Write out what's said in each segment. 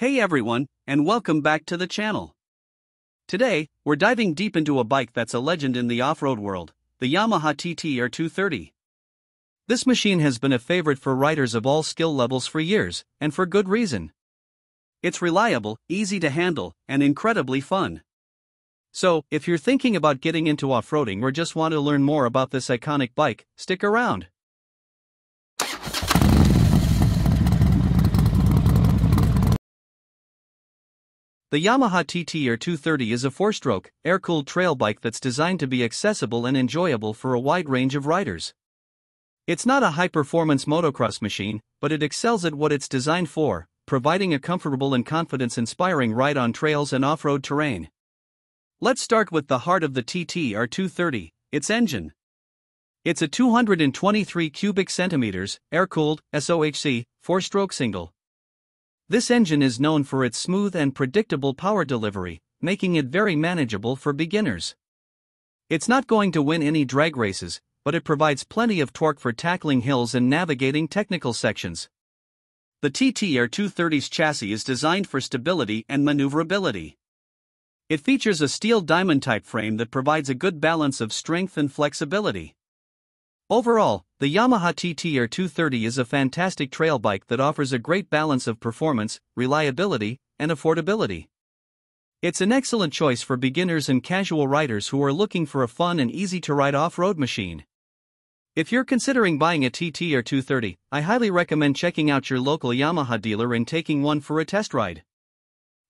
Hey everyone, and welcome back to the channel. Today, we're diving deep into a bike that's a legend in the off-road world, the Yamaha TT-R230. This machine has been a favorite for riders of all skill levels for years, and for good reason. It's reliable, easy to handle, and incredibly fun. So, if you're thinking about getting into off-roading or just want to learn more about this iconic bike, stick around. The Yamaha TT-R230 is a 4-stroke, air-cooled trail bike that's designed to be accessible and enjoyable for a wide range of riders. It's not a high-performance motocross machine, but it excels at what it's designed for, providing a comfortable and confidence-inspiring ride on trails and off-road terrain. Let's start with the heart of the TT-R230, its engine. It's a 223 cubic centimeters, air-cooled, SOHC, 4-stroke single. This engine is known for its smooth and predictable power delivery, making it very manageable for beginners. It's not going to win any drag races, but it provides plenty of torque for tackling hills and navigating technical sections. The TT-R230's chassis is designed for stability and maneuverability. It features a steel diamond-type frame that provides a good balance of strength and flexibility. Overall, the Yamaha TT-R230 is a fantastic trail bike that offers a great balance of performance, reliability, and affordability. It's an excellent choice for beginners and casual riders who are looking for a fun and easy-to-ride off-road machine. If you're considering buying a TT-R230, I highly recommend checking out your local Yamaha dealer and taking one for a test ride.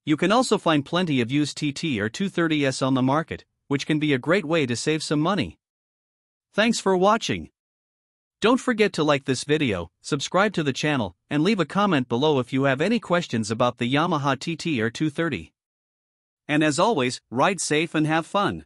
You can also find plenty of used TT-R230s on the market, which can be a great way to save some money. Thanks for watching. Don't forget to like this video, subscribe to the channel, and leave a comment below if you have any questions about the Yamaha TT-R230. And as always, ride safe and have fun.